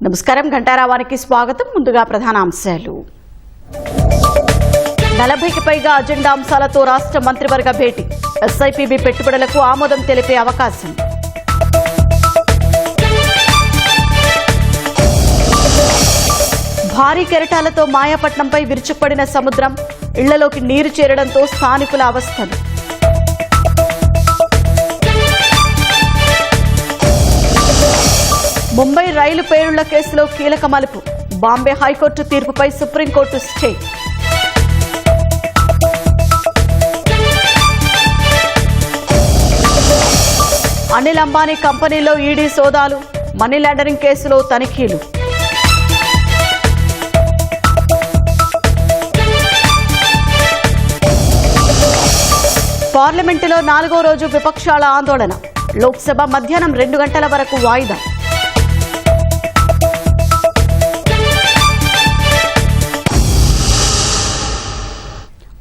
నమస్కారం ఘంటారావానికి స్వాగతం. ముందుగా ప్రధాన అంశాలు. 40కి పైగా అజెండా అంశాలతో రాష్ట్ర మంత్రివర్గ భేటీ. ఎస్ఐపిబి పెట్టుబడులకు ఆమోదం తెలిపే అవకాశం. భారీ కెరటాలతో మాయాపట్నంపై విరుచుకుపడిన సముద్రం. ఇళ్లలోకి నీరు చేరడంతో స్థానికుల అవస్థలు. ముంబై రైలు పేలుళ్ల కేసులో కీలక మలుపు. బాంబే హైకోర్టు తీర్పుపై సుప్రీంకోర్టు స్టే. అనిల్ అంబానీ కంపెనీలో ఈడీ సోదాలు. మనీ లాండరింగ్ కేసులో తనిఖీలు. పార్లమెంటులో 4వ రోజు విపక్షాల ఆందోళన. లోక్సభ మధ్యాహ్నం 2 గంటల వరకు వాయిదా.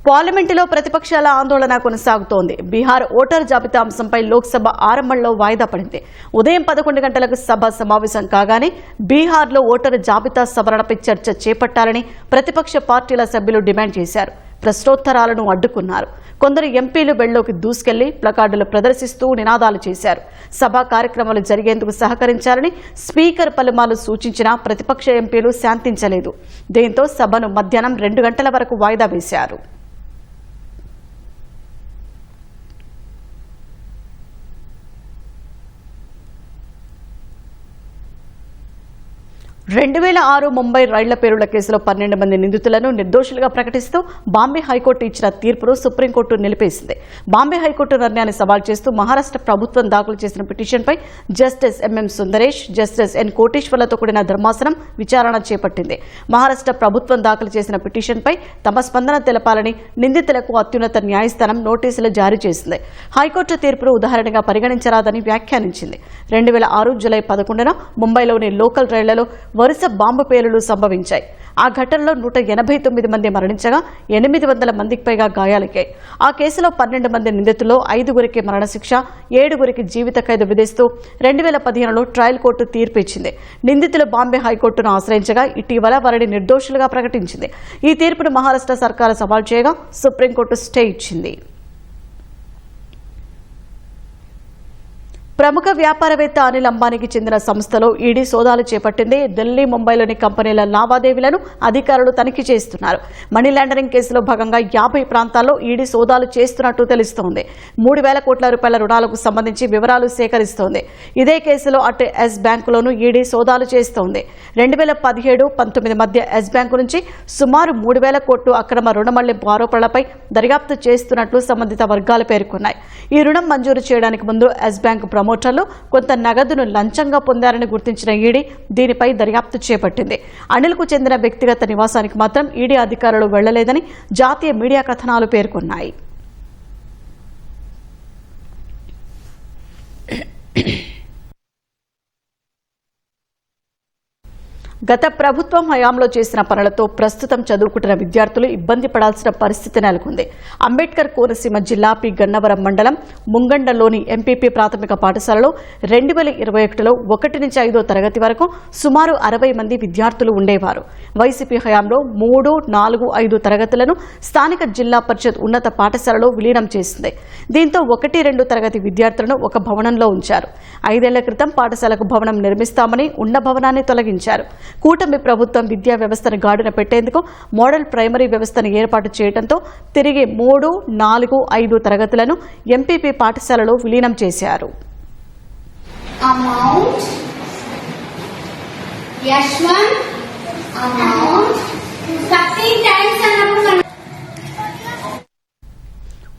పార్లమెంటులో ప్రతిపక్షాల ఆందోళన కొనసాగుతోంది. బీహార్ ఓటర్ జాబితా అంశంపై లోక్సభ ఆరంభంలో వాయిదా పడింది. ఉదయం 11 గంటలకు సభ సమావేశం కాగానే బీహార్లో ఓటరు జాబితా సవరణపై చర్చ చేపట్టాలని ప్రతిపక్ష పార్టీల సభ్యులు డిమాండ్ చేశారు. ప్రశ్నోత్తరాలను అడ్డుకున్నారు. కొందరు ఎంపీలు వెళ్లోకి దూసుకెళ్లి ప్లకార్డులు ప్రదర్శిస్తూ నినాదాలు చేశారు. సభా కార్యక్రమాలు జరిగేందుకు సహకరించాలని స్పీకర్ పలుమార్లు సూచించినా ప్రతిపక్ష ఎంపీలు శాంతించలేదు. దీంతో సభను మధ్యాహ్నం 2 గంటల వరకు వాయిదా వేశారు. 2006 ముంబై రైళ్ల పేలుళ్ల కేసులో 12 మంది నిందితులను నిర్దోషులుగా ప్రకటిస్తూ బాంబే హైకోర్టు ఇచ్చిన తీర్పును సుప్రీంకోర్టు నిలిపేసింది. బాంబే హైకోర్టు నిర్ణయాన్ని సవాల్ చేస్తూ మహారాష్ట్ర ప్రభుత్వం దాఖలు చేసిన పిటిషన్పై justice M M Sundaresh, justice N కోటేశ్వర్లతో కూడిన ధర్మాసనం విచారణ చేపట్టింది. మహారాష్ట్ర ప్రభుత్వం దాఖలు చేసిన పిటిషన్పై తమ స్పందన తెలపాలని నిందితులకు అత్యున్నత న్యాయస్థానం నోటీసులు జారీ చేసింది. హైకోర్టు తీర్పును ఉదాహరణగా పరిగణించరాదని వ్యాఖ్యానించింది. 2006 జూలై 11న ముంబైలోని లోకల్ రైళ్లలో వరుస బాంబు పేలుళ్లు సంభవించాయి. ఆ ఘటనలో 189 మంది మరణించగా 800 మందికి పైగా గాయాలయ్యాయి. ఆ కేసులో 12 మంది నిందితుల్లో 5గురికి మరణశిక్ష, 7గురికి జీవిత ఖైదు విధిస్తూ 2015లో ట్రయల్ కోర్టు తీర్పు ఇచ్చింది. నిందితులు బాంబే హైకోర్టును ఆశ్రయించగా ఇటీవల వారిని నిర్దోషులుగా ప్రకటించింది. ఈ తీర్పును మహారాష్ట్ర సర్కారు సవాల్ చేయగా సుప్రీంకోర్టు స్టే ఇచ్చింది. ప్రముఖ వ్యాపారవేత్త అనిల్ అంబానీకి చెందిన సంస్థలో ఈడీ సోదాలు చేపట్టింది. ఢిల్లీ, ముంబైలోని కంపెనీల లావాదేవీలను అధికారులు తనిఖీ చేస్తున్నారు. మనీ లాండరింగ్ కేసులో భాగంగా 50 ప్రాంతాల్లో ఈడీ సోదాలు చేస్తున్నట్టు తెలుస్తోంది. 3,000 కోట్ల రూపాయల రుణాలకు సంబంధించి వివరాలు సేకరిస్తోంది. ఇదే కేసులో అటు ఎస్ బ్యాంకులోనూ ఈడీ సోదాలు చేస్తోంది. 2017-19 మధ్య ఎస్ బ్యాంకు నుంచి సుమారు 3,000 కోట్లు అక్రమ రుణ మళ్లింపు ఆరోపణలపై దర్యాప్తు చేస్తున్నట్లు సంబంధిత వర్గాలు పేర్కొన్నాయి. ఈ రుణం మంజూరు చేయడానికి ముందు ఎస్ బ్యాంకు ప్రమోటర్లు కొంత నగదును లంచంగా పొందారని గుర్తించిన ఈడీ దీనిపై దర్యాప్తు చేపట్టింది. అనిల్కు చెందిన వ్యక్తిగత నివాసానికి మాత్రం ఈడీ అధికారులు వెళ్లలేదని జాతీయ మీడియా కథనాలు పేర్కొన్నాయి. గత ప్రభుత్వం హయాంలో చేసిన పనులతో ప్రస్తుతం చదువుకుంటున్న విద్యార్థులు ఇబ్బంది పడాల్సిన పరిస్థితి నెలకొంది. అంబేద్కర్ కోనసీమ జిల్లా పి గన్నవరం మండలం ముంగండలోని ఎంపీపీ ప్రాథమిక పాఠశాలలో 2021లో 1 నుంచి 5వ తరగతి వరకు సుమారు 60 మంది విద్యార్థులు ఉండేవారు. వైసీపీ హయాంలో 3, 4, 5 తరగతులను స్థానిక జిల్లా పరిషత్ ఉన్నత పాఠశాలలో విలీనం చేసింది. దీంతో 1, 2 తరగతి విద్యార్థులను ఒక భవనంలో ఉంచారు. 5 ఏళ్ల క్రితం పాఠశాలకు భవనం నిర్మిస్తామని ఉన్న భవనాన్ని తొలగించారు. కూటమి ప్రభుత్వం విద్యా వ్యవస్థను గాడిన పెట్టేందుకు మోడల్ ప్రైమరీ వ్యవస్థను ఏర్పాటు చేయడంతో తిరిగి 3, 4, 5 తరగతులను ఎంపీపీ పాఠశాలలో విలీనం చేశారు.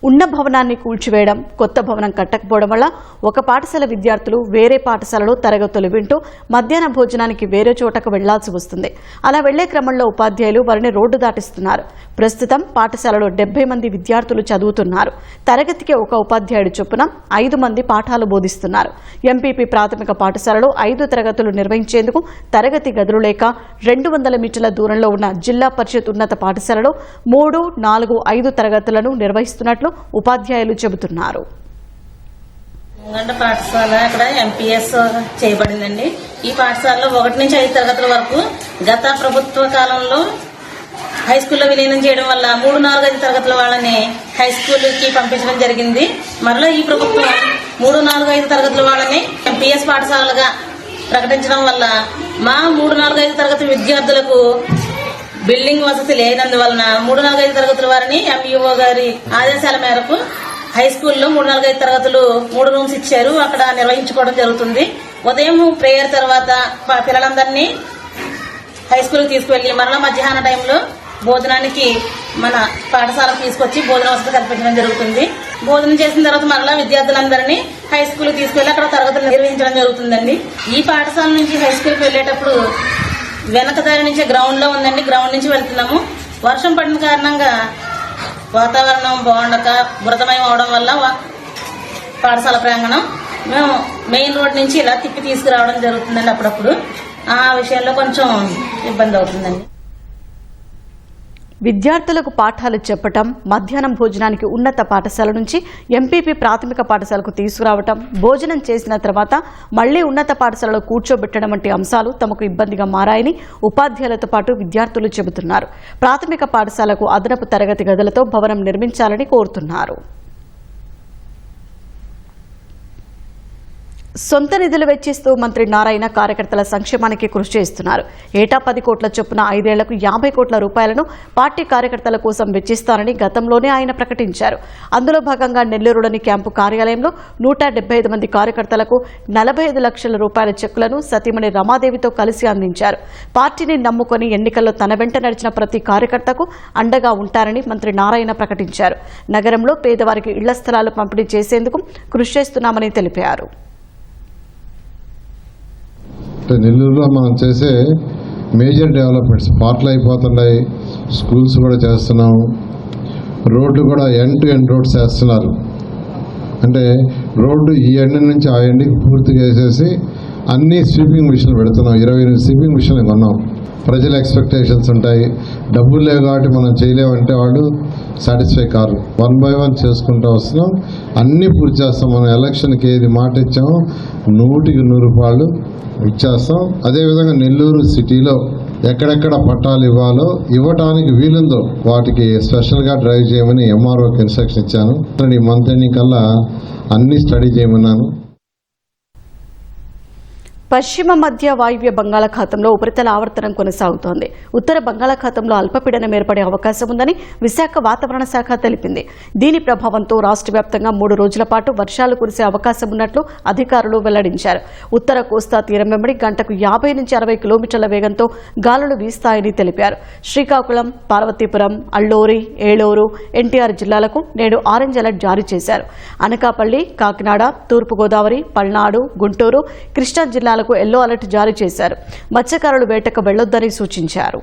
ఉన్న భవనాన్ని కూల్చివేయడం, కొత్త భవనం కట్టకపోవడం వల్ల ఒక పాఠశాల విద్యార్థులు వేరే పాఠశాలలో తరగతులు వింటూ మధ్యాహ్న భోజనానికి వేరే చోటకు వెళ్లాల్సి వస్తుంది. అలా వెళ్లే క్రమంలో ఉపాధ్యాయులు వారిని రోడ్డు దాటిస్తున్నారు. ప్రస్తుతం పాఠశాలలో 70 మంది విద్యార్థులు చదువుతున్నారు. తరగతికి ఒక ఉపాధ్యాయుడు చొప్పున 5 మంది పాఠాలు బోధిస్తున్నారు. ఎంపీపీ ప్రాథమిక పాఠశాలలో 5 తరగతులు నిర్వహించేందుకు తరగతి గదులు లేక 200 మీటర్ల దూరంలో ఉన్న జిల్లా పరిషత్ ఉన్నత పాఠశాలలో 3, 4, 5 తరగతులను నిర్వహిస్తున్నట్లు ఉపాధ్యాయులు చెబుతున్నారు. గంట పాఠశాల ఇక్కడ ఎంపీఎస్ చేయబడిందండి. ఈ పాఠశాలలో 1 నుంచి 5 తరగతుల వరకు గత ప్రభుత్వ కాలంలో హై స్కూల్లో విలీనం చేయడం వల్ల 3, 4, 5 తరగతుల వాళ్ళని హై స్కూల్కి పంపించడం జరిగింది. మరలా ఈ ప్రభుత్వం 3, 4, 5 తరగతుల వాళ్ళని ఎంపీఎస్ పాఠశాలగా ప్రకటించడం వల్ల మా 3, 4, 5 తరగతి విద్యార్థులకు బిల్డింగ్ వసతి లేనందువలన 3, 4, 5 తరగతుల వారిని ఎంఈఓ గారి ఆదేశాల మేరకు హై స్కూల్లో 3, 4, 5 తరగతులు 3 రూమ్స్ ఇచ్చారు. అక్కడ నిర్వహించుకోవడం జరుగుతుంది. ఉదయం ప్రేయర్ తర్వాత పిల్లలందరినీ హై స్కూల్కి తీసుకువెళ్లి మరలా మధ్యాహ్న టైంలో భోజనానికి మన పాఠశాలకు తీసుకొచ్చి భోజన వసతి కల్పించడం జరుగుతుంది. భోజనం చేసిన తర్వాత మరలా విద్యార్థులందరినీ హై స్కూల్కి తీసుకెళ్లి అక్కడ తరగతులు నిర్వహించడం జరుగుతుందండి. ఈ పాఠశాల నుంచి హై స్కూల్కి వెళ్లేటప్పుడు వెనక దారి నుంచి గ్రౌండ్ లో ఉందండి. గ్రౌండ్ నుంచి వెళ్తున్నాము. వర్షం పడిన కారణంగా వాతావరణం బాగుండక బురదమయం అవడం వల్ల పాఠశాల ప్రాంగణం మేము మెయిన్ రోడ్ నుంచి ఇలా తిప్పి తీసుకురావడం జరుగుతుందండి. అప్పుడప్పుడు ఆ విషయంలో కొంచెం ఇబ్బంది అవుతుందండి. విద్యార్థులకు పాఠాలు చెప్పటం, మధ్యాహ్నం భోజనానికి ఉన్నత పాఠశాల నుంచి ఎంపీపీ ప్రాథమిక పాఠశాలకు తీసుకురావటం, భోజనం చేసిన తర్వాత మళ్లీ ఉన్నత పాఠశాలలో కూర్చోబెట్టడం వంటి అంశాలు తమకు ఇబ్బందిగా మారాయని ఉపాధ్యాయులతో పాటు విద్యార్థులు చెబుతున్నారు. ప్రాథమిక పాఠశాలకు అదనపు తరగతి గదులతో భవనం నిర్మించాలని కోరుతున్నారు. సొంత నిధులు వెచ్చిస్తూ మంత్రి నారాయణ కార్యకర్తల సంక్షేమానికి కృషి చేస్తున్నారు. ఏటా 10 కోట్ల చొప్పున 5 ఏళ్లకు 50 కోట్ల రూపాయలను పార్టీ కార్యకర్తల కోసం వెచ్చిస్తారని గతంలోనే ఆయన ప్రకటించారు. అందులో భాగంగా నెల్లూరులోని క్యాంపు కార్యాలయంలో 175 మంది కార్యకర్తలకు 45 లక్షల రూపాయల చెక్కులను సతీమణి రమాదేవితో కలిసి అందించారు. పార్టీని నమ్ముకొని ఎన్నికల్లో తన వెంట నడిచిన ప్రతి కార్యకర్తకు అండగా ఉంటారని మంత్రి నారాయణ ప్రకటించారు. నగరంలో పేదవారికి ఇళ్ల స్థలాలు పంపిణీ చేసేందుకు కృషి చేస్తున్నామని తెలిపారు. నెల్లూరులో మనం చేసే మేజర్ డెవలప్మెంట్స్ పార్ట్లు అయిపోతున్నాయి. స్కూల్స్ కూడా చేస్తున్నాము. రోడ్లు కూడా ఎండ్ టు ఎండ్ రోడ్స్ వేస్తున్నారు. అంటే రోడ్డు ఈ ఎండ్ నుంచి ఆ ఎండ్కి పూర్తిగా వేసేసి అన్ని స్వీపింగ్ మిషన్లు పెడుతున్నాం. 28 స్వీపింగ్ మిషన్లు కొన్నాం. ప్రజల ఎక్స్పెక్టేషన్స్ ఉంటాయి. డబ్బులు లేవు కాబట్టి మనం చేయలేమంటే వాళ్ళు సాటిస్ఫై కారు. 1 by 1 చేసుకుంటూ వస్తున్నాం. అన్నీ పూర్తి చేస్తాం. మనం ఎలక్షన్కి ఏది మాట ఇచ్చామో 100కి 100 రూపాయలు ఇచ్చేస్తాం. అదేవిధంగా నెల్లూరు సిటీలో ఎక్కడెక్కడ పట్టాలు ఇవ్వాలో ఇవ్వడానికి వీలుందో వాటికి స్పెషల్గా డ్రైవ్ చేయమని ఎంఆర్ఓకి ఇన్స్ట్రక్షన్ ఇచ్చాను. ఈ మంత్ ఎండింగ్ కల్లా అన్ని స్టడీ చేయమన్నాను. పశ్చిమ మధ్య వాయువ్య బంగాళాఖాతంలో ఉపరితల ఆవర్తనం కొనసాగుతోంది. ఉత్తర బంగాళాఖాతంలో అల్పపీడనం ఏర్పడే అవకాశం ఉందని విశాఖ వాతావరణ శాఖ తెలిపింది. దీని ప్రభావంతో రాష్ట్ర వ్యాప్తంగా 3 రోజుల పాటు వర్షాలు కురిసే అవకాశం ఉన్నట్లు అధికారులు వెల్లడించారు. ఉత్తర కోస్తా తీరం వెంబడి గంటకు 50 నుంచి 60 కిలోమీటర్ల వేగంతో గాలులు వీస్తాయని తెలిపారు. శ్రీకాకుళం, పార్వతీపురం, అల్లూరి, ఏలూరు, ఎన్టీఆర్ జిల్లాలకు నేడు ఆరెంజ్ అలర్ట్ జారీ చేశారు. అనకాపల్లి, కాకినాడ, తూర్పుగోదావరి, పల్నాడు, గుంటూరు, కృష్ణా జిల్లాలకు ఎల్లో అలర్ట్ జారీ చేశారు. మత్స్యకారులు వేటకు వెళ్లొద్దని సూచించారు.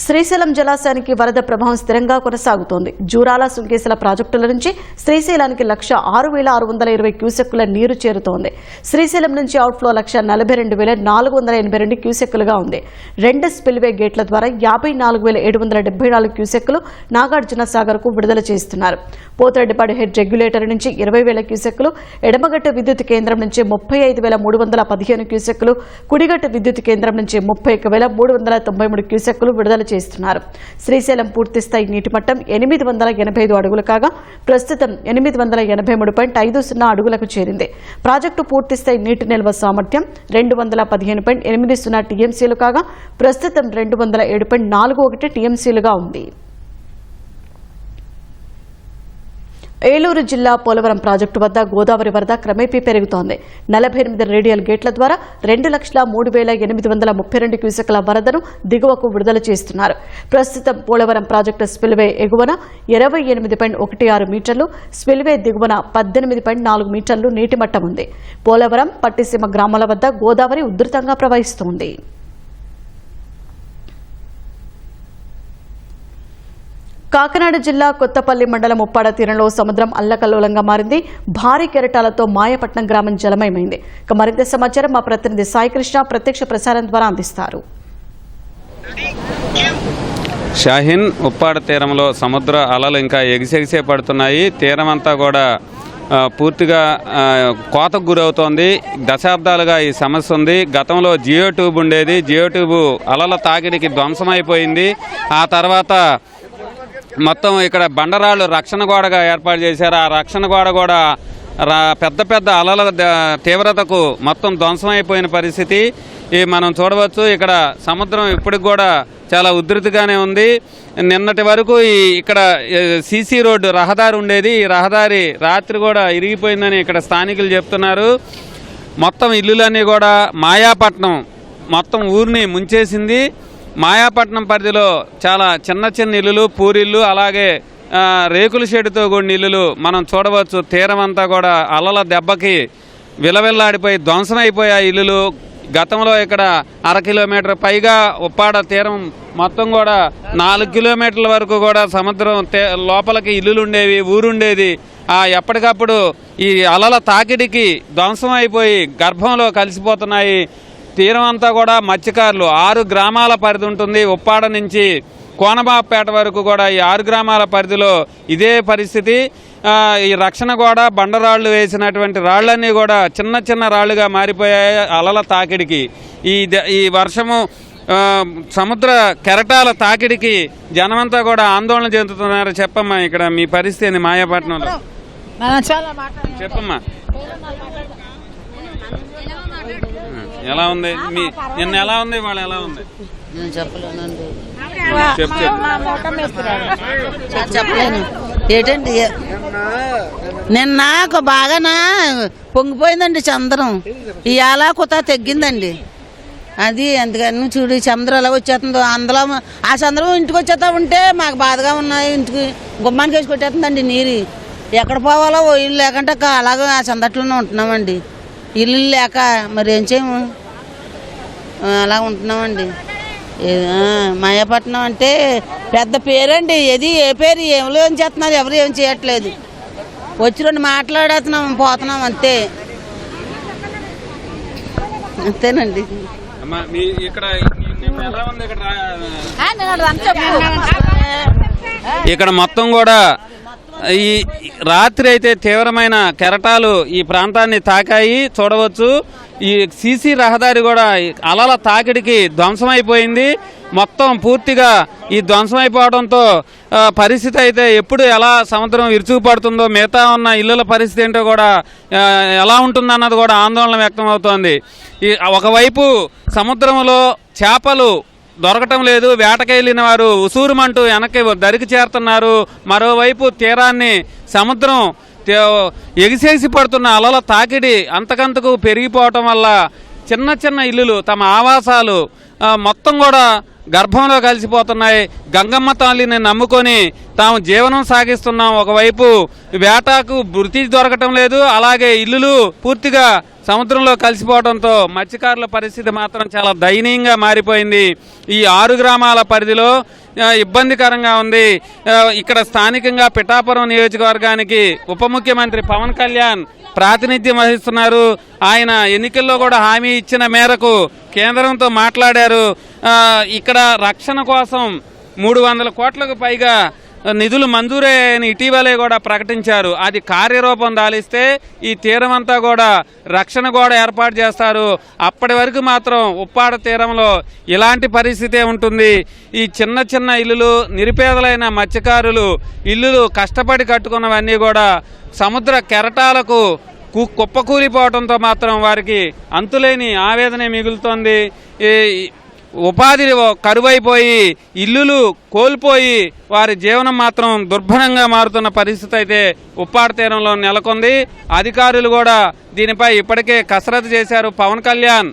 శ్రీశైలం జలాశయానికి వరద ప్రభావం స్థిరంగా కొనసాగుతోంది. జూరాల, సుంకేశల ప్రాజెక్టుల నుంచి శ్రీశైలానికి 1,06,620 క్యూసెక్కుల నీరు చేరుతోంది. శ్రీశైలం నుంచి అవుట్ఫ్లో 1,42,482 క్యూసెక్కులుగా ఉంది. 2 స్పిల్వే గేట్ల ద్వారా 54,774 క్యూసెక్కులు నాగార్జున సాగర్కు విడుదల చేస్తున్నారు. పోతిరెడ్డిపాడు హెడ్ రెగ్యులేటర్ నుంచి 20,000 క్యూసెక్కులు, ఎడమగట్టు విద్యుత్ కేంద్రం నుంచి 35,315 క్యూసెక్కులు, కుడిగట్టు విద్యుత్ కేంద్రం నుంచి 31,393 క్యూసెక్కులు విడుదల చేస్తున్నారు. శ్రీశైలం పూర్తిస్థాయి నీటి మట్టం 885 అడుగులు కాగా ప్రస్తుతం 883.50 అడుగులకు చేరింది. ప్రాజెక్టు పూర్తిస్థాయి నీటి నిల్వ సామర్థ్యం 215.80 టీఎంసీలు కాగా ప్రస్తుతం 207.41 టీఎంసీలుగా ఉంది. ఏలూరు జిల్లా పోలవరం ప్రాజెక్టు వద్ద గోదావరి వరద క్రమేపీ పెరుగుతోంది. 48 రేడియల్ గేట్ల ద్వారా 2,03,832 క్యూసెక్ల వరదను దిగువకు విడుదల చేస్తున్నారు. ప్రస్తుతం పోలవరం ప్రాజెక్టు స్పిల్వే ఎగువన 28.16 మీటర్లు, స్పిల్వే దిగువన 18.4 మీటర్లు నీటి మట్టం ఉంది. పోలవరం, పట్టిసీమ గ్రామాల వద్ద గోదావరి ఉధృతంగా ప్రవహిస్తోంది. కాకినాడ జిల్లా కొత్తపల్లి మండలం ఉప్పాడ తీరంలో సముద్రం అల్లకల్లోలంగా మారింది. భారీ కెరటాలతో మాయపట్నం గ్రామం జలమయమైంది. మరింత సమాచారం మా ప్రతినిధి సాయికృష్ణ ప్రత్యక్ష ప్రసారం ద్వారా అందిస్తారు. షాహీన్ ఉప్పాడ తీరంలో సముద్ర అలలు ఇంకా ఎగిసెగిసే పడుతున్నాయి. తీరం అంతా కూడా పూర్తిగా కోతకు గురవుతోంది. దశాబ్దాలుగా ఈ సమస్య ఉంది. గతంలో జియో ట్యూబ్ ఉండేది. జియో ట్యూబ్ అలల తాకిడికి ధ్వంసమైపోయింది. ఆ తర్వాత మొత్తం ఇక్కడ బండరాళ్ళు రక్షణ గోడగా ఏర్పాటు చేశారు. ఆ రక్షణ గోడ కూడా పెద్ద పెద్ద అలల తీవ్రతకు మొత్తం ధ్వంసమైపోయిన పరిస్థితి మనం చూడవచ్చు. ఇక్కడ సముద్రం ఇప్పటికి కూడా చాలా ఉధృతిగానే ఉంది. నిన్నటి వరకు ఇక్కడ సీసీ రోడ్డు రహదారి ఉండేది. ఈ రహదారి రాత్రి కూడా ఇరిగిపోయిందని ఇక్కడ స్థానికులు చెప్తున్నారు. మొత్తం ఇల్లులన్నీ కూడా మాయాపట్నం మొత్తం ఊరిని ముంచేసింది. మాయాపట్నం పరిధిలో చాలా చిన్న చిన్న ఇల్లులు, పూరిల్లు, అలాగే రేకుల షెడ్డుతో కూడిన ఇల్లులు మనం చూడవచ్చు. తీరం అంతా కూడా అలల దెబ్బకి విలవిల్లాడిపోయి ధ్వంసమైపోయే ఇల్లులు. గతంలో ఇక్కడ 1/2 కిలోమీటర్ పైగా ఉప్పాడ తీరం మొత్తం కూడా 4 కిలోమీటర్ల వరకు కూడా సముద్రం లోపలికి ఇల్లులు ఉండేవి, ఊరుండేది. ఎప్పటికప్పుడు ఈ అలల తాకిడికి ధ్వంసం అయిపోయి గర్భంలో కలిసిపోతున్నాయి. తీరం అంతా కూడా మత్స్యకారులు 6 గ్రామాల పరిధి ఉంటుంది. ఉప్పాడ నుంచి కోనబాపేట వరకు కూడా ఈ 6 గ్రామాల పరిధిలో ఇదే పరిస్థితి. ఈ రక్షణ కూడా బండరాళ్లు వేసినటువంటి రాళ్లన్నీ కూడా చిన్న చిన్న రాళ్లుగా మారిపోయాయి అలల తాకిడికి. ఈ వర్షము సముద్ర కెరటాల తాకిడికి జనమంతా కూడా ఆందోళన చెందుతున్నారు. చెప్పమ్మా, ఇక్కడ మీ పరిస్థితి మాయాపట్నంలో చెప్పమ్మా, ఎలా ఉంది? నిన్న ఎలా ఉంది, వాళ్ళు ఎలా ఉంది? చెప్పలేనండి, చెప్పలేను. ఏంటండి నిన్న బాగానా పొంగిపోయిందండి చంద్రం. ఇవాళ కొత్త తగ్గిందండి. అది అందుకని చూడు చంద్రం ఎలా వచ్చేస్తుందో. అందులో ఆ చంద్రం ఇంటికి వచ్చేస్తా ఉంటే మాకు బాధగా ఉన్నాయి. ఇంటికి గుమ్మానికి వేసి కొట్టేస్తుందండి నీరు. ఎక్కడ పోవాలో ఇల్లు లేకంటే అలాగే ఆ చందట్లోనే ఉంటున్నామండి. ఇల్లు లేక మరి ఏం చేయము, అలా ఉంటున్నామండి. మాయాపట్నం అంటే పెద్ద పేరండి. ఏది ఏ పేరు ఏమిలో ఏం చేస్తున్నారు, ఎవరు ఏం చేయట్లేదు. వచ్చి 2 మాట్లాడుతున్నాం, పోతున్నాం, అంతే అంతేనండి. ఇక్కడ మొత్తం కూడా ఈ రాత్రి అయితే తీవ్రమైన కెరటాలు ఈ ప్రాంతాన్ని తాకాయి, చూడవచ్చు. ఈ సీసీ రహదారి కూడా అలల తాకిడికి ధ్వంసమైపోయింది. మొత్తం పూర్తిగా ఈ ధ్వంసమైపోవడంతో పరిస్థితి అయితే ఎప్పుడు ఎలా సముద్రం విరుచుకుపడుతుందో, మిగతా ఉన్న ఇళ్ళల పరిస్థితి ఏంటో కూడా ఎలా ఉంటుందన్నది కూడా ఆందోళన వ్యక్తం అవుతోంది. ఒకవైపు సముద్రంలో చేపలు దొరకటం లేదు, వేటకెళ్ళిన వారు ఉసూరుమంటూ వెనక్కి దరికి చేరుతున్నారు. మరోవైపు తీరాన్ని సముద్రం ఎగిసేసి పడుతున్న అలల తాకిడి అంతకంతకు పెరిగిపోవటం వల్ల చిన్న చిన్న ఇల్లులు, తమ ఆవాసాలు మొత్తం కూడా గర్భంలో కలిసిపోతున్నాయి. గంగమ్మ తల్లిని నమ్ముకొని తాము జీవనం సాగిస్తున్నాం. ఒకవైపు వేటకు వృత్తి దొరకటం లేదు, అలాగే ఇల్లులు పూర్తిగా సముద్రంలో కలిసిపోవడంతో మత్స్యకారుల పరిస్థితి మాత్రం చాలా దయనీయంగా మారిపోయింది. ఈ 6 గ్రామాల పరిధిలో ఇబ్బందికరంగా ఉంది. ఇక్కడ స్థానికంగా పిఠాపురం నియోజకవర్గానికి ఉప ముఖ్యమంత్రి పవన్ కళ్యాణ్ ప్రాతినిధ్యం వహిస్తున్నారు. ఆయన ఎన్నికల్లో కూడా హామీ ఇచ్చిన మేరకు కేంద్రంతో మాట్లాడారు. ఇక్కడ రక్షణ కోసం 300 కోట్లకు పైగా నిధులు మంజూరయ్యాయని ఇటీవలే కూడా ప్రకటించారు. అది కార్యరూపం దాలిస్తే ఈ తీరం అంతా కూడా రక్షణ గోడ ఏర్పాటు చేస్తారు. అప్పటి వరకు మాత్రం ఉప్పాడ తీరంలో ఇలాంటి పరిస్థితే ఉంటుంది. ఈ చిన్న చిన్న ఇల్లులు, నిరుపేదలైన మత్స్యకారులు ఇల్లులు కష్టపడి కట్టుకున్నవన్నీ కూడా సముద్ర కెరటాలకు కుప్పకూలిపోవడంతో మాత్రం వారికి అంతులేని ఆవేదనే మిగులుతోంది. ఉపాధి కరువైపోయి ఇల్లులు కోల్పోయి వారి జీవనం మాత్రం దుర్భరంగా మారుతున్న పరిస్థితి అయితే ఉప్పాడ తీరంలో నెలకొంది. అధికారులు కూడా దీనిపై ఇప్పటికే కసరత్తు చేశారు. పవన్ కళ్యాణ్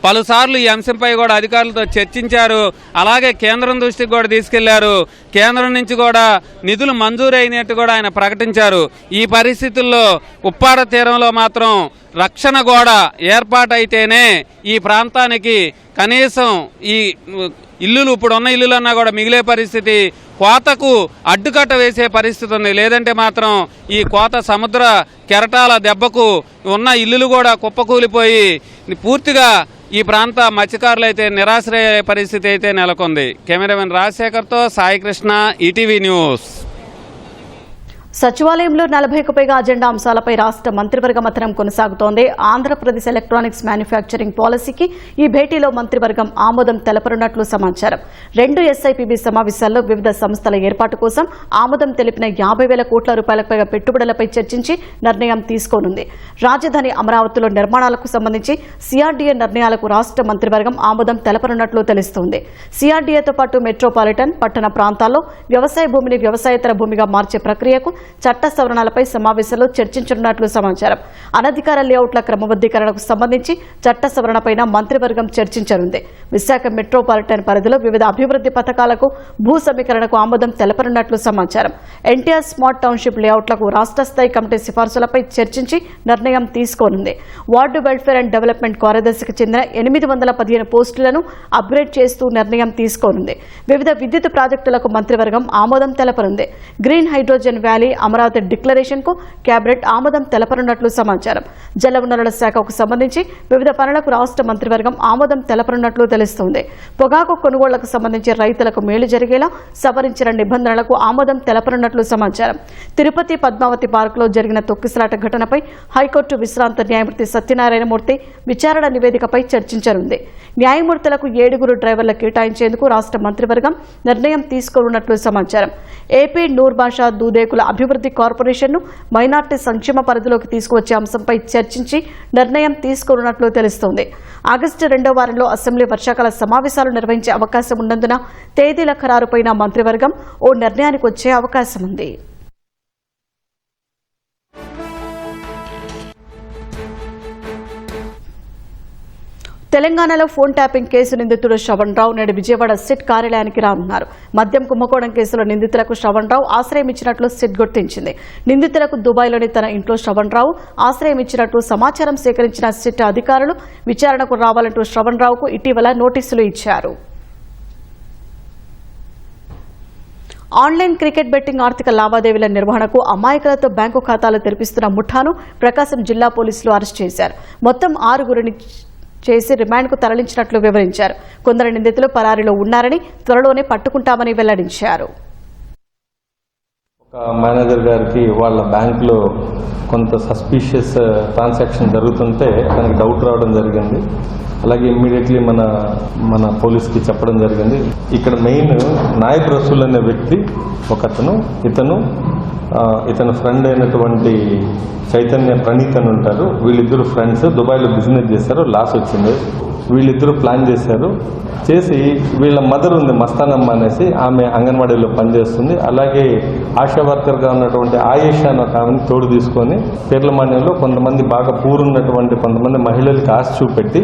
పలుసార్లు ఈ అంశంపై కూడా అధికారులతో చర్చించారు. అలాగే కేంద్రం దృష్టికి కూడా తీసుకెళ్లారు. కేంద్రం నుంచి కూడా నిధులు మంజూరైనట్టు కూడా ఆయన ప్రకటించారు. ఈ పరిస్థితుల్లో ఉప్పాడ తీరంలో మాత్రం రక్షణ గోడ ఏర్పాటైతేనే ఈ ప్రాంతానికి కనీసం ఈ ఇల్లులు, ఇప్పుడున్న ఇల్లులన్నా కూడా మిగిలే పరిస్థితి, కోతకు అడ్డుకట్ట వేసే పరిస్థితి ఉంది. లేదంటే మాత్రం ఈ కోత సముద్ర కెరటాల దెబ్బకు ఉన్న ఇల్లులు కూడా కుప్పకూలిపోయి పూర్తిగా ఈ ప్రాంత మత్స్యకారులు అయితే నిరాశ్రయ పరిస్థితి అయితే నెలకొంది. కెమెరామెన్ రాజశేఖర్తో సాయి కృష్ణ, ఈటీవీ న్యూస్. సచివాలయంలో 40కు పైగా అజెండా అంశాలపై రాష్ట్ర మంత్రివర్గ మథనం కొనసాగుతోంది. ఆంధ్రప్రదేశ్ ఎలక్ట్రానిక్స్ మ్యానుఫ్యాక్చరింగ్ పాలసీకి ఈ భేటీలో మంత్రివర్గం ఆమోదం తెలపనున్నట్లు సమాచారం. 2 SIPB సమావేశాల్లో వివిధ సంస్థల ఏర్పాటు కోసం ఆమోదం తెలిపిన 50,000 కోట్ల రూపాయలకు పైగా పెట్టుబడులపై చర్చించి నిర్ణయం తీసుకోనుంది. రాజధాని అమరావతిలో నిర్మాణాలకు సంబంధించి CRDA నిర్ణయాలకు రాష్ట్ర మంత్రివర్గం ఆమోదం తెలపనున్నట్లు తెలుస్తోంది. CRDAతో పాటు మెట్రోపాలిటన్ పట్టణ ప్రాంతాల్లో వ్యవసాయ భూమిని వ్యవసాయేతర భూమిగా మార్చే ప్రక్రియకు చట్ట సవరణలపై సమావేశంలో చర్చించనున్నట్లు సమాచారం. అనధికార లేఅవుట్ల క్రమబద్దీకరణకు సంబంధించి చట్ట సవరణపైన మంత్రివర్గం చర్చించనుంది. విశాఖ మెట్రోపాలిటన్ పరిధిలో వివిధ అభివృద్ధి పథకాలకు భూ సమీకరణకు ఆమోదం తెలపనున్నట్లు సమాచారం. ఎన్టీఆర్ స్మార్ట్ టౌన్షిప్ లేఅవుట్లకు రాష్ట్ర స్థాయి కమిటీ సిఫార్సులపై చర్చించి నిర్ణయం తీసుకోనుంది. వార్డు వెల్ఫేర్ అండ్ డెవలప్మెంట్ కార్యదర్శికి చెందిన 815 పోస్టులను అప్గ్రేడ్ చేస్తూ నిర్ణయం తీసుకోనుంది. వివిధ విద్యుత్ ప్రాజెక్టులకు మంత్రివర్గం ఆమోదం తెలపనుంది. Green hydrogen valley Amaravati declaration కు కేబినెట్ ఆమోదం తెలపనున్నట్లు సమాచారం. జలవనరుల శాఖకు సంబంధించి వివిధ పనులకు రాష్ట్ర మంత్రివర్గం ఆమోదం తెలపనున్నట్లు తెలుస్తోంది. పొగాకు కొనుగోళ్లకు సంబంధించి రైతులకు మేలు జరిగేలా సవరించిన నిబంధనలకు ఆమోదం తెలపనున్నట్లు సమాచారం. తిరుపతి పద్మావతి పార్కులో జరిగిన తొక్కిసలాట ఘటనపై హైకోర్టు విశ్రాంత న్యాయమూర్తి సత్యనారాయణమూర్తి విచారణ నివేదికపై చర్చించనుంది. న్యాయమూర్తులకు 7 డ్రైవర్లు కేటాయించేందుకు రాష్ట్ర మంత్రివర్గం నిర్ణయం తీసుకోనున్నట్లు సమాచారం. ఏపీ నూర్బాషా దూదేకుల అభివృద్ధి కార్పొరేషన్ను మైనార్టీ సంక్షేమ పరిధిలోకి తీసుకువచ్చే అంశంపై చర్చించి నిర్ణయం తీసుకోనున్నట్లు తెలుస్తోంది. ఆగస్టు 2వ వారంలో అసెంబ్లీ వర్షాకాల సమావేశాలు నిర్వహించే అవకాశం ఉన్నందున తేదీల ఖరారుపైన మంత్రివర్గం ఓ నిర్ణయానికి వచ్చే అవకాశం ఉంది. తెలంగాణలో ఫోన్ ట్యాపింగ్ కేసు నిందితుడు శ్రవణ్ రావు నేడు విజయవాడ సిట్ కార్యాలయానికి రానున్నారు. మద్యం కుంభకోణం కేసులో నిందితులకు శ్రవణ్ రావు ఆశ్రయం ఇచ్చినట్లు సిట్ గుర్తించింది. నిందితులకు దుబాయ్లోని తన ఇంట్లో శ్రవణ్ రావు ఆశ్రయం ఇచ్చినట్లు సమాచారం సేకరించిన సిట్ అధికారులు విచారణకు రావాలంటూ శ్రవణ్ రావుకు ఇటీవల నోటీసులు ఇచ్చారు. ఆన్లైన్ క్రికెట్ బెట్టింగ్ ఆర్థిక లావాదేవీల నిర్వహణకు అమాయకులతో బ్యాంకు ఖాతాలు తెరిపిస్తున్న ముఠాను ప్రకాశం జిల్లా పోలీసులు అరెస్ట్ చేశారు. మొత్తం 6 చేసి రిమాండ్కు తరలించినట్లు వివరించారు. కొందరు నిందితులు పరారీలో ఉన్నారని త్వరలోనే పట్టుకుంటామని వెల్లడించారు. ఒక మేనేజర్ గారికి వాళ్ళ బ్యాంకులో కొంత సస్పీషియస్ ట్రాన్సాక్షన్ జరుగుతుంటే తనకి డౌట్ రావడం జరిగింది. అలాగే ఇమ్మీడియట్లీ మన పోలీస్కి చెప్పడం జరిగింది. ఇక్కడ మెయిన్ నాయబ్ రసూల్ అనే వ్యక్తి ఒకతను, ఇతను ఫ్రెండ్ అయినటువంటి చైతన్య ప్రణీత్ అని ఉంటారు. వీళ్ళిద్దరు ఫ్రెండ్స్ దుబాయ్లో బిజినెస్ చేశారు. లాస్ వచ్చింది. వీళ్ళిద్దరూ ప్లాన్ చేసి వీళ్ళ మదర్ ఉంది మస్తానమ్మ అనేసి, ఆమె అంగన్వాడీలో పనిచేస్తుంది. అలాగే ఆశా వర్కర్గా ఉన్నటువంటి ఆయేషా అని ఒక ఆమెను తోడు తీసుకొని పేర్లమాన్యంలో కొంతమంది బాగా పూరున్నటువంటి కొంతమంది మహిళలకి ఆశ చూపెట్టి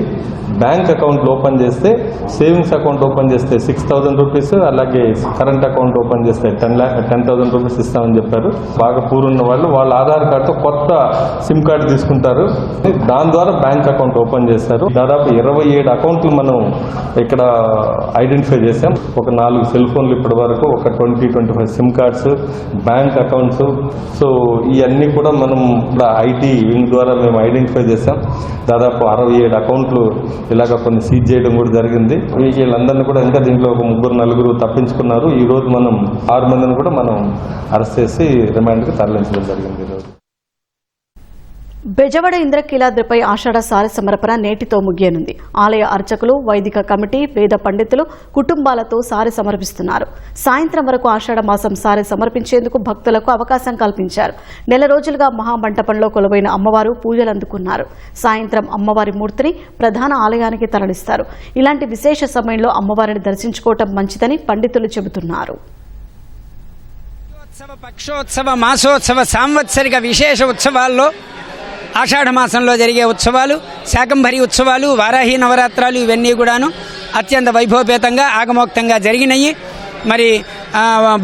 బ్యాంక్ అకౌంట్లు ఓపెన్ చేస్తే, సేవింగ్స్ అకౌంట్ ఓపెన్ చేస్తే 6,000 రూపీస్, అలాగే కరెంట్ అకౌంట్ ఓపెన్ చేస్తే 10,000 రూపీస్ ఇస్తామని చెప్పారు. బాగా పూరున్న వాళ్ళు వాళ్ళ ఆధార్ కార్డుతో కొత్త సిమ్ కార్డు తీసుకుంటారు. దాని ద్వారా బ్యాంక్ అకౌంట్ ఓపెన్ చేస్తారు. దాదాపు 27 అకౌంట్లు మనం ఇక్కడ ఐడెంటిఫై చేసాం. ఒక 4 సెల్ ఫోన్లు ఇప్పటి వరకు, ఒక 20-25 SIM cards, bank accounts. So ఇవన్నీ కూడా మనం ఐటీ వింగ్ ద్వారా మేము ఐడెంటిఫై చేసాం. దాదాపు 67 అకౌంట్లు ఇలాగ కొన్ని సీజ్ చేయడం కూడా జరిగింది. వీళ్ళందరినీ కూడా ఇంకా దీంట్లో ఒక 3-4 తప్పించుకున్నారు. ఈ రోజు మనం 6 మందిని కూడా మనం అరెస్ట్ చేసి రిమాండ్కి తరలించడం జరిగింది. ఈరోజు బెజవాడ ఇంద్రకీలాద్రిపై ఆషాఢ సారె సమర్పణ నేటితో ముగియనుంది. ఆలయ అర్చకులు, వైదిక కమిటీ, వేద పండితులు కుటుంబాలతో సారె సమర్పిస్తున్నారు. సాయంత్రం వరకు ఆషాఢ మాసం సారె సమర్పించేందుకు భక్తులకు అవకాశం కల్పించారు. నెల రోజులుగా మహామంటపంలో కొలువైన అమ్మవారు పూజలు అందుకున్నారు. సాయంత్రం అమ్మవారి మూర్తిని ప్రధాన ఆలయానికి తరలిస్తారు. ఇలాంటి విశేష సమయంలో అమ్మవారిని దర్శించుకోవటం మంచిదని పండితులు చెబుతున్నారు. పక్షోత్సవ, మాసోత్సవ, సాంవత్సరిక విశేష ఉత్సవాల్లో ఆషాఢమాసంలో జరిగే ఉత్సవాలు, శాకంభరి ఉత్సవాలు, వారాహి నవరాత్రాలు ఇవన్నీ కూడాను అత్యంత వైభవపేతంగా ఆగమోక్తంగా జరిగినాయి. మరి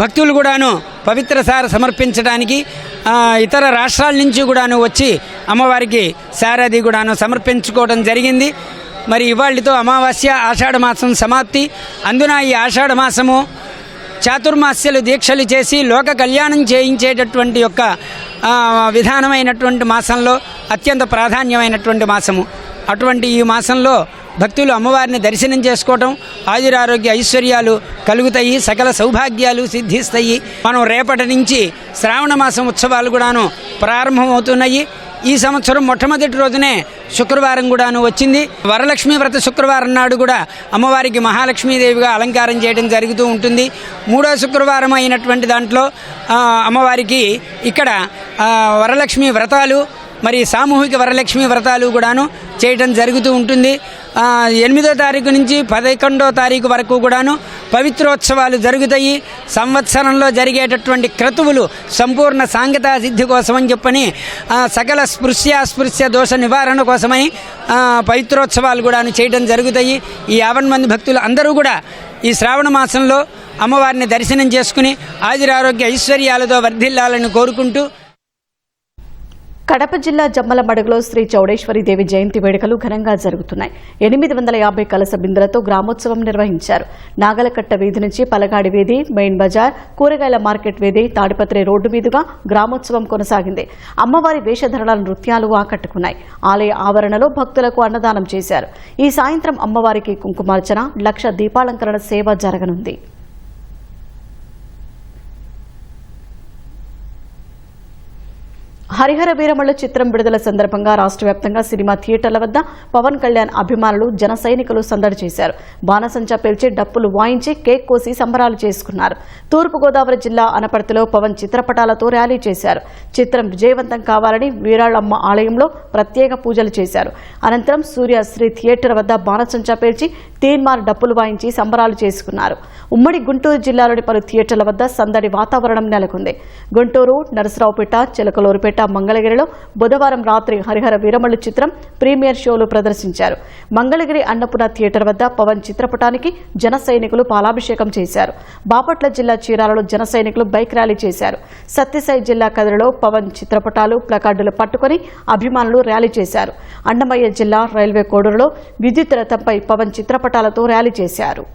భక్తులు కూడాను పవిత్ర సార సమర్పించడానికి ఇతర రాష్ట్రాల నుంచి కూడాను వచ్చి అమ్మవారికి సారది కూడాను సమర్పించుకోవడం జరిగింది. మరి ఇవాళతో అమావాస్య, ఆషాఢమాసం సమాప్తి. అందున ఈ ఆషాఢమాసము చాతుర్మాస్యలు దీక్షలు చేసి లోక కళ్యాణం చేయించేటటువంటి యొక్క విధానమైనటువంటి మాసంలో అత్యంత ప్రాధాన్యమైనటువంటి మాసము. అటువంటి ఈ మాసంలో భక్తులు అమ్మవారిని దర్శనం చేసుకోవటం, ఆయురారోగ్య ఐశ్వర్యాలు కలుగుతాయి, సకల సౌభాగ్యాలు సిద్ధిస్తాయి. మనం రేపటి నుంచి శ్రావణ మాసం ఉత్సవాలు కూడాను ప్రారంభమవుతున్నాయి. ఈ సంవత్సరం మొట్టమొదటి రోజునే శుక్రవారం కూడాను వచ్చింది. వరలక్ష్మి వ్రత శుక్రవారం నాడు కూడా అమ్మవారికి మహాలక్ష్మీదేవిగా అలంకారం చేయడం జరుగుతూ ఉంటుంది. మూడో శుక్రవారం అయినటువంటి దాంట్లో అమ్మవారికి ఇక్కడ వరలక్ష్మి వ్రతాలు, మరి సామూహిక వరలక్ష్మి వ్రతాలు కూడాను చేయటం జరుగుతూ ఉంటుంది. 8వ తారీఖు నుంచి 11వ తారీఖు వరకు కూడాను పవిత్రోత్సవాలు జరుగుతాయి. సంవత్సరంలో జరిగేటటువంటి క్రతువులు సంపూర్ణ సాంగతా సిద్ధి కోసమని చెప్పని సకల స్పృశ్య దోష నివారణ కోసమై పవిత్రోత్సవాలు కూడాను చేయడం జరుగుతాయి. ఈ 50 మంది భక్తులు అందరూ కూడా ఈ శ్రావణ మాసంలో అమ్మవారిని దర్శనం చేసుకుని ఆయురారోగ్య ఐశ్వర్యాలతో వర్ధిల్లాలని కోరుకుంటూ కడప జిల్లా జమ్మలమడుగులో శ్రీ చౌడేశ్వరీదేవి జయంతి వేడుకలు ఘనంగా జరుగుతున్నాయి. 850 కలస బిందులతో గ్రామోత్సవం నిర్వహించారు. నాగలకట్ట వీధి నుంచి పలగాడి వీధి, మెయిన్ బజార్, కూరగాయల మార్కెట్ వీధి, తాడిపత్రి రోడ్డు మీదుగా గ్రామోత్సవం కొనసాగింది. అమ్మవారి వేషధరణ నృత్యాలు ఆకట్టుకున్నాయి. ఆలయ ఆవరణలో భక్తులకు అన్నదానం చేశారు. ఈ సాయంత్రం అమ్మవారికి కుంకుమార్చన, 1,00,000 దీపాలంకరణ సేవ జరగనుంది. హరిహర వీరమల్లు చిత్రం విడుదల సందర్భంగా రాష్ట్ర వ్యాప్తంగా సినిమా థియేటర్ల వద్ద పవన్ కళ్యాణ్ అభిమానులు, జన సైనికులు సందడి చేశారు. బాణసంచా పేల్చి, డప్పులు వాయించి, కేక్ కోసి సంబరాలు చేసుకున్నారు. తూర్పుగోదావరి జిల్లా అనపర్తిలో పవన్ చిత్రపటాలతో ర్యాలీ చేశారు. చిత్రం విజయవంతం కావాలని వీరాళ్లమ్మ ఆలయంలో ప్రత్యేక పూజలు చేశారు. అనంతరం సూర్యశ్రీ థియేటర్ వద్ద బాణసంచా పేల్చి, తీన్మార్ డప్పులు వాయించి సంబరాలు చేసుకున్నారు. ఉమ్మడి గుంటూరు జిల్లాలోని పలు థియేటర్ల వద్ద సందడి వాతావరణం నెలకొంది. గుంటూరు, నరసరావుపేట, చిలకలూరుపేట, మంగళగిరిలో బుధవారం రాత్రి హరిహర వీరమల్లు చిత్రం ప్రీమియర్ షోలు ప్రదర్శించారు. మంగళగిరి అన్నపూర్ణ థియేటర్ వద్ద పవన్ చిత్రపటానికి జన సైనికులు పాలాభిషేకం చేశారు. బాపట్ల జిల్లా చీరాలలో జన సైనికులు బైక్ ర్యాలీ చేశారు. సత్యసాయి జిల్లా కదిరిలో పవన్ చిత్రపటాలు, ప్లకార్డులు పట్టుకుని అభిమానులు ర్యాలీ చేశారు. అన్నమయ్య జిల్లా రైల్వే కోడూరులో విద్యుత్ రథంపై పవన్ చిత్రపటాలతో ర్యాలీ చేశారు.